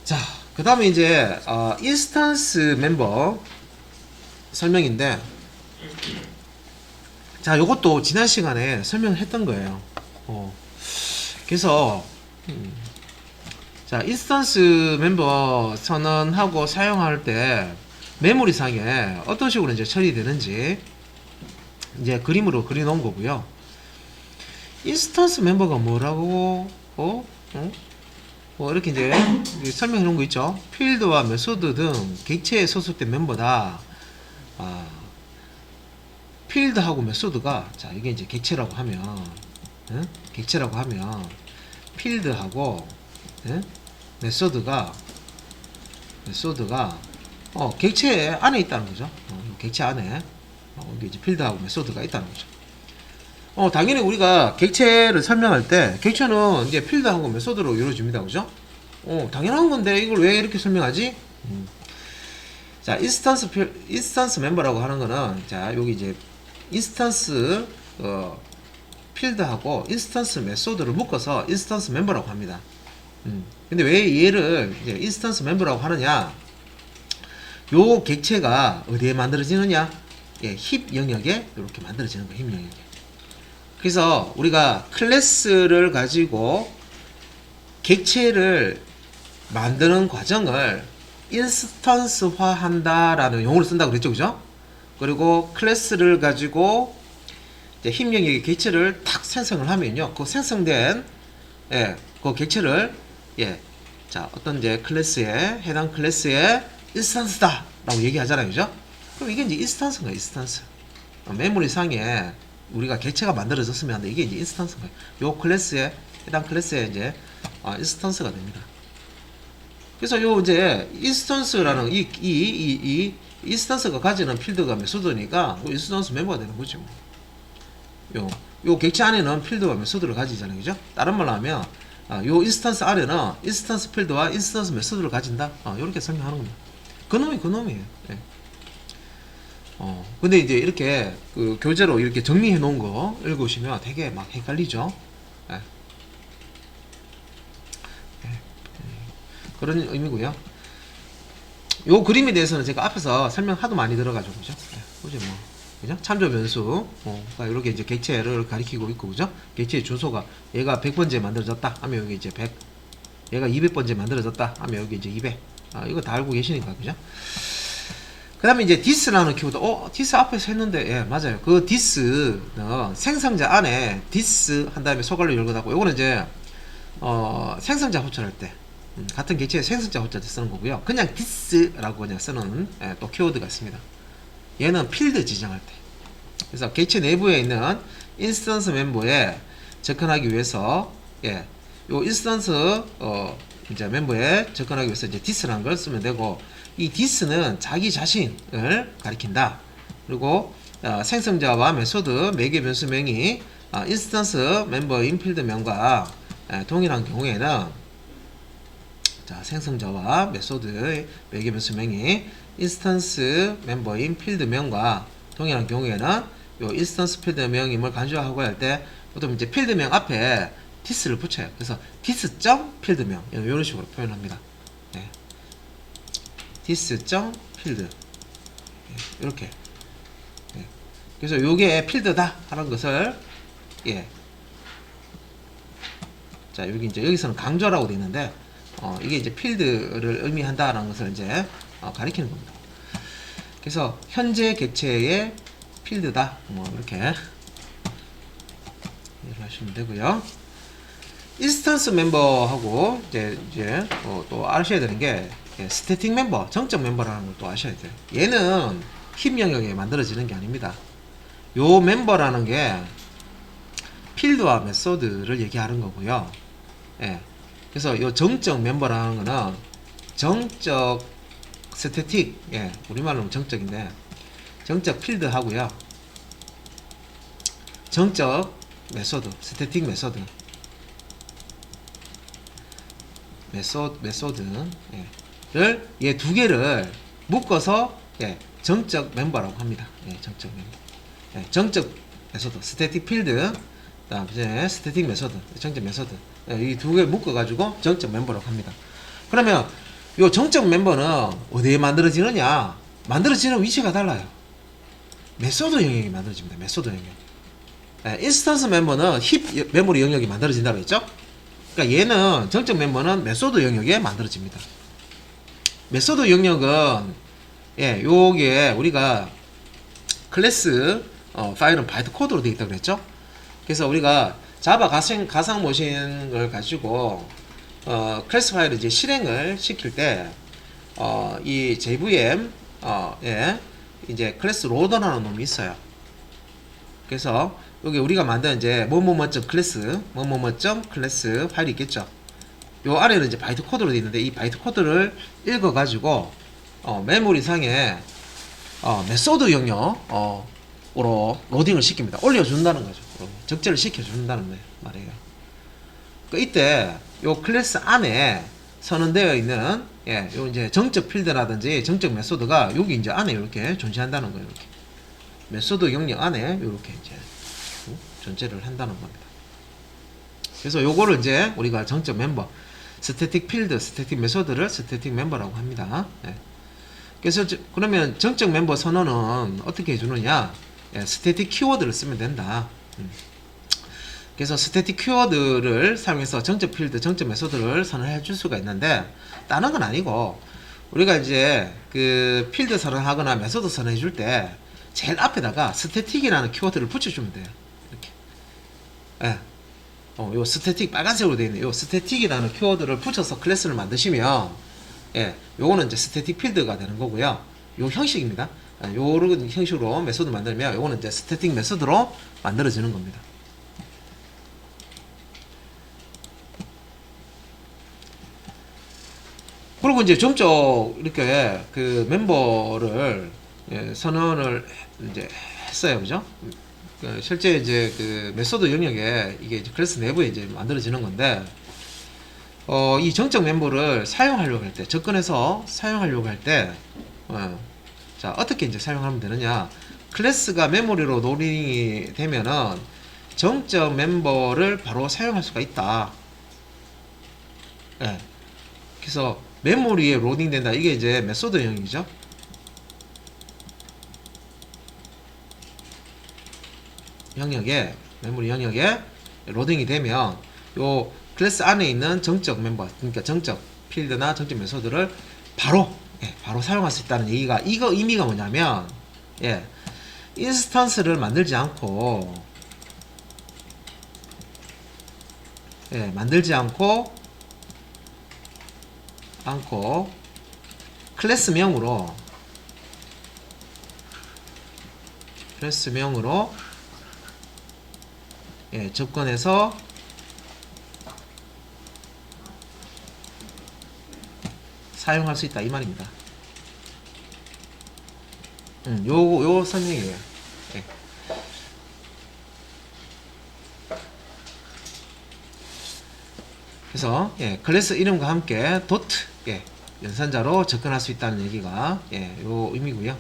자, 그 다음에 이제 인스턴스 멤버 설명인데, 자, 요것도 지난 시간에 설명을 했던 거예요. 그래서 자, 인스턴스 멤버 선언하고 사용할 때 메모리상에 어떤 식으로 이제 처리되는지 이제 그림으로 그려 놓은 거고요. 인스턴스 멤버가 뭐라고 뭐 이렇게 이제 설명해 놓은 거 있죠. 필드와 메소드 등 객체에 소속된 멤버다. 필드하고 메소드가 자, 이게 이제 객체라고 하면 객체라고 하면 필드하고 메소드가 객체 안에 있다는 거죠. 객체 안에 여기 이제 필드하고 메소드가 있다는 거죠. 당연히 우리가 객체를 설명할 때 객체는 이제 필드하고 메소드로 이루어집니다. 그죠? 당연한 건데 이걸 왜 이렇게 설명하지? 자, 인스턴스 멤버라고 하는 거는, 자, 여기 이제 인스턴스 필드하고 인스턴스 메소드를 묶어서 인스턴스 멤버라고 합니다. 근데 왜 얘를 이제 인스턴스 멤버라고 하느냐? 요 객체가 어디에 만들어지느냐? 예, 힙 영역에 이렇게 만들어지는 거예요. 힙 영역에. 그래서 우리가 클래스를 가지고 객체를 만드는 과정을 인스턴스화 한다라는 용어를 쓴다고 그랬죠, 그죠? 그리고 클래스를 가지고 힙 영역의 객체를 탁 생성을 하면요, 그 생성된 그 객체를 자, 어떤 이제 클래스에 해당 클래스의 인스턴스다 라고 얘기하잖아요, 그죠? 그럼 이게 이제 인스턴스인가요? 인스턴스. 메모리상에 우리가 객체가 만들어졌으면 하는데 이게 이제 인스턴스인가요? 요 클래스에 해당 클래스에 이제 인스턴스가 됩니다. 그래서 요 이제 인스턴스라는 이 인스턴스가 가지는 필드가 메소드니까 인스턴스 멤버가 되는 거죠. 요 객체 안에는 필드와 메소드를 가지잖아요, 그죠? 다른 말로 하면 요 인스턴스 안에는 인스턴스 필드와 인스턴스 메소드를 가진다. 이렇게 설명하는 겁니다. 그놈이에요. 예. 근데 이제 이렇게 그 교재로 이렇게 정리해 놓은 거 읽으시면 되게 막 헷갈리죠. 예. 그런 의미고요. 요 그림에 대해서는 제가 앞에서 설명 하도 많이 들어가지고, 그죠? 예. 그죠, 뭐. 그죠? 참조 변수, 그러니까 이렇게 이제 객체를 가리키고 있고, 그죠? 객체의 주소가 얘가 100번째 만들어졌다 하면 여기 이제 100, 얘가 200번째 만들어졌다 하면 여기 이제 200. 이거 다 알고 계시니까, 그죠? 그 다음에 이제 디스라는 키워드, 디스 앞에서 했는데, 예, 맞아요. 그 디스는 생성자 안에 디스 한 다음에 소괄호 열고 닫고, 요거는 이제, 생성자 호출할 때, 같은 객체의 생성자 호출할 때 쓰는 거고요. 그냥 디스라고 그냥 쓰는 또 키워드가 있습니다. 얘는 필드 지정할 때. 그래서 객체 내부에 있는 인스턴스 멤버에 접근하기 위해서, 요 인스턴스, 이제 멤버에 접근하기 위해서 이제 디스라는 걸 쓰면 되고, 이 디스는 자기 자신을 가리킨다. 그리고 생성자와 메소드 매개 변수명이 인스턴스 멤버인 필드명과 동일한 경우에는, 자, 생성자와 메소드의 매개 변수명이 인스턴스 멤버인 필드명과 동일한 경우에는 요 인스턴스 필드명임을 간주하고 할 때 보통 이제 필드명 앞에 디스를 붙여요. 그래서 디스.필드명 이런 식으로 표현합니다. 네. 디스.필드 이렇게. 네. 그래서 요게 필드다 하는 것을 자, 여기 이제 여기서는 강조라고 되어 있는데 이게 이제 필드를 의미한다라는 것을 이제 가리키는 겁니다. 그래서 현재 객체의 필드다. 뭐 이렇게 이해를 하시면 되고요. 인스턴스 멤버하고 이제 또 아셔야 되는 게 스태틱 멤버, 정적 멤버라는 걸 또 아셔야 돼요. 얘는 힙 영역에 만들어지는 게 아닙니다. 요 멤버라는 게 필드와 메소드를 얘기하는 거고요. 예. 그래서 요 정적 멤버라는 거는 정적 스태틱, 우리말로는 정적인데 정적 필드 하고요. 정적 메소드, 스태틱 메소드, 메소드를 얘 두 개를 묶어서 정적 멤버라고 합니다. 정적 멤버, 정적 메소드, 스태틱 필드, 그다음에 스태틱 메소드, 정적 메소드, 이 두 개 묶어 가지고 정적 멤버라고 합니다. 그러면 요 정적 멤버는 어디에 만들어지느냐? 만들어지는 위치가 달라요. 메소드 영역이 만들어집니다. 메소드 영역. 인스턴스 멤버는 힙 메모리 영역이 만들어진다고 했죠? 그러니까 얘는 정적 멤버는 메소드 영역에 만들어집니다. 메소드 영역은 요게 우리가 클래스 파일은 바이트 코드로 되어 있다고 그랬죠? 그래서 우리가 자바 가상 모신을 가지고 클래스 파일을 이제 실행을 시킬 때 이 JVM 이제 클래스 로더라는 놈이 있어요. 그래서 여기 우리가 만든 이제 클래스 클래스 파일이 있겠죠. 요 아래는 이제 바이트 코드로 되어 있는데 이 바이트 코드를 읽어 가지고 메모리 상에 메소드 영역으로 로딩을 시킵니다. 올려준다는 거죠. 적재를 시켜준다는 말이에요. 그러니까 이때 요 클래스 안에 선언되어 있는 요 이제 정적 필드라든지 정적 메소드가 여기 이제 안에 이렇게 존재한다는 거예요. 이렇게 메소드 영역 안에 이렇게 이제 존재를 한다는 겁니다. 그래서 요거를 이제 우리가 정적 멤버, 스태틱 필드, 스태틱 메소드를 스태틱 멤버라고 합니다. 그래서 그러면 정적 멤버 선언은 어떻게 해주느냐? 스태틱 키워드를 쓰면 된다. 그래서 스태틱 키워드를 사용해서 정적 필드, 정적 메소드를 선언해 줄 수가 있는데, 다른 건 아니고 우리가 이제 그 필드 선언하거나 메소드 선언해 줄 때 제일 앞에다가 스태틱이라는 키워드를 붙여주면 돼요. 이렇게. 요 스태틱 빨간색으로 되어 있는 요 스태틱이라는 키워드를 붙여서 클래스를 만드시면, 요거는 이제 스태틱 필드가 되는 거고요. 요 형식입니다. 요런 형식으로 메소드 만들면 요거는 이제 스태틱 메소드로 만들어지는 겁니다. 그리고 이제 점적 이렇게 그 멤버를 선언을 이제 했어요, 그죠? 실제 이제 그 메소드 영역에 이게 이제 클래스 내부에 이제 만들어지는 건데, 이 정적 멤버를 사용하려고 할 때, 접근해서 사용하려고 할 때, 자, 어떻게 이제 사용하면 되느냐? 클래스가 메모리로 로딩이 되면은 정적 멤버를 바로 사용할 수가 있다. 그래서 메모리에 로딩 된다. 이게 이제 메소드 영역이죠. 메모리 영역에 로딩이 되면 요 클래스 안에 있는 정적 멤버, 그러니까 정적 필드나 정적 메소드를 바로 사용할 수 있다는 얘기가, 이거 의미가 뭐냐면, 인스턴스를 만들지 않고 클래스명으로 접근해서 사용할 수 있다, 이 말입니다. 요 설명이에요. 그래서 클래스 이름과 함께 도트 연산자로 접근할 수 있다는 얘기가 요 의미고요.